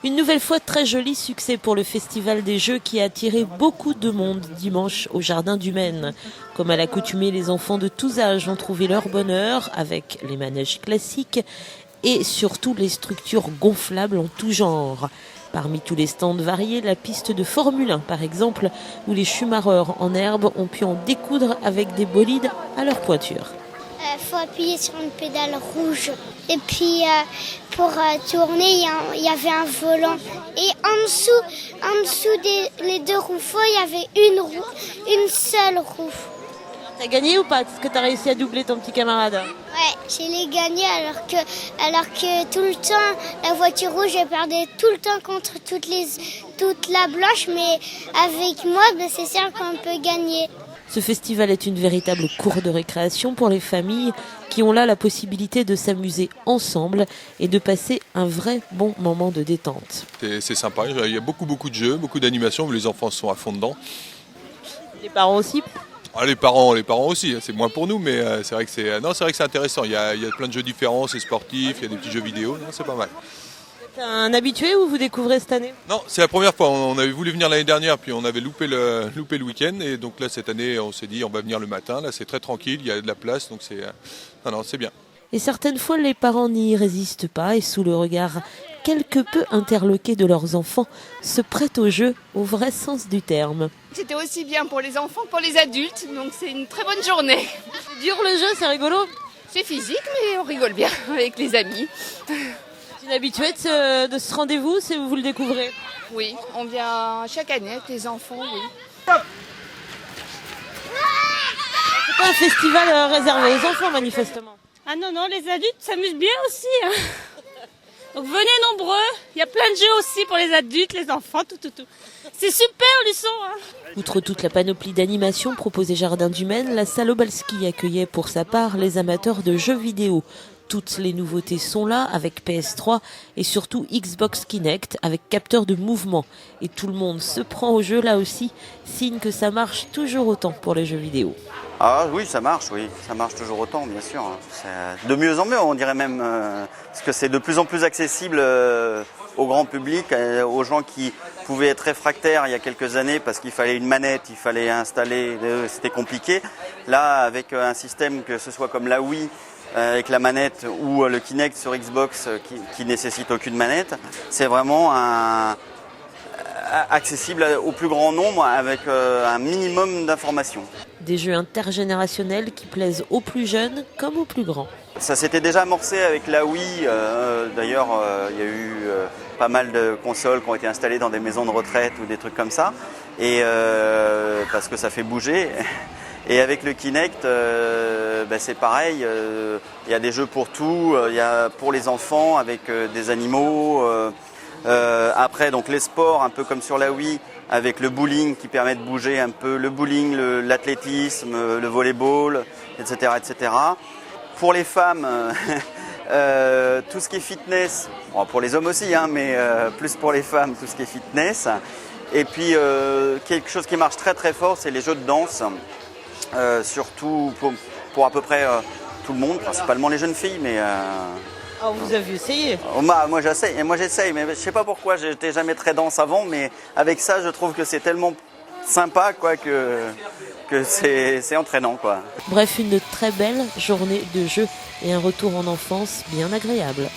Une nouvelle fois, très joli succès pour le Festival des Jeux qui a attiré beaucoup de monde dimanche au Jardin du Maine. Comme à l'accoutumée, les enfants de tous âges ont trouvé leur bonheur avec les manèges classiques et surtout les structures gonflables en tout genre. Parmi tous les stands variés, la piste de Formule 1 par exemple, où les Schumacher en herbe ont pu en découdre avec des bolides à leur pointure. Faut appuyer sur une pédale rouge. Et puis pour tourner, il y avait un volant. Et en dessous les deux roues, il y avait une seule roue. T'as gagné ou pas? Est-ce que t'as réussi à doubler ton petit camarade? Ouais, je l'ai gagné alors que tout le temps, la voiture rouge, elle perdait tout le temps contre toute la blanche. Mais avec moi, c'est sûr qu'on peut gagner. Ce festival est une véritable cour de récréation pour les familles qui ont là la possibilité de s'amuser ensemble et de passer un vrai bon moment de détente. C'est sympa, il y a beaucoup de jeux, beaucoup d'animations, les enfants sont à fond dedans. Les parents aussi? Ah, les parents aussi, c'est moins pour nous, mais c'est vrai que c'est intéressant. Il y a plein de jeux différents, c'est sportif, il y a des petits jeux vidéo, c'est pas mal. Vous êtes un habitué ou vous découvrez cette année? Non, c'est la première fois. On avait voulu venir l'année dernière, puis on avait loupé le week-end. Et donc là, cette année, on s'est dit, on va venir le matin. Là, c'est très tranquille, il y a de la place, donc c'est bien. Et certaines fois, les parents n'y résistent pas et sous le regard quelque peu interloqué de leurs enfants, se prêtent au jeu au vrai sens du terme. C'était aussi bien pour les enfants que pour les adultes, donc c'est une très bonne journée. C'est dur le jeu, c'est rigolo? C'est physique, mais on rigole bien avec les amis. C'est une habituée de ce rendez-vous, si vous le découvrez? Oui, on vient chaque année avec les enfants, oui. C'est pas un festival réservé aux enfants, manifestement. Ah non, les adultes s'amusent bien aussi. Hein. Donc venez nombreux, il y a plein de jeux aussi pour les adultes, les enfants, tout. C'est super, Luçon. Hein. Outre toute la panoplie d'animations proposée Jardin du Maine, la salle Obalski accueillait pour sa part les amateurs de jeux vidéo. Toutes les nouveautés sont là avec PS3 et surtout Xbox Kinect avec capteur de mouvement. Et tout le monde se prend au jeu là aussi, signe que ça marche toujours autant pour les jeux vidéo. Ah oui, ça marche toujours autant, bien sûr. C'est de mieux en mieux, on dirait même, parce que c'est de plus en plus accessible au grand public, aux gens qui pouvaient être réfractaires il y a quelques années parce qu'il fallait une manette, il fallait installer, c'était compliqué. Là, avec un système que ce soit comme la Wii, avec la manette ou le Kinect sur Xbox qui nécessite aucune manette, c'est vraiment accessible au plus grand nombre avec un minimum d'informations. Des jeux intergénérationnels qui plaisent aux plus jeunes comme aux plus grands. Ça s'était déjà amorcé avec la Wii, d'ailleurs il y a eu pas mal de consoles qui ont été installées dans des maisons de retraite ou des trucs comme ça, et parce que ça fait bouger. Et avec le Kinect, c'est pareil, il y a des jeux pour tout, il y a pour les enfants avec des animaux. Après, donc les sports, un peu comme sur la Wii, avec le bowling qui permet de bouger un peu, le bowling, l'athlétisme, le volleyball, etc. Pour les femmes, tout ce qui est fitness, bon, pour les hommes aussi, hein, mais plus pour les femmes, tout ce qui est fitness. Et puis, quelque chose qui marche très très fort, c'est les jeux de danse. Surtout pour à peu près tout le monde, principalement les jeunes filles, mais... Oh, vous avez essayé? Moi j'essaye, mais je sais pas pourquoi, j'étais jamais très danse avant, mais avec ça je trouve que c'est tellement sympa quoi, que c'est entraînant quoi. Bref, une très belle journée de jeu et un retour en enfance bien agréable.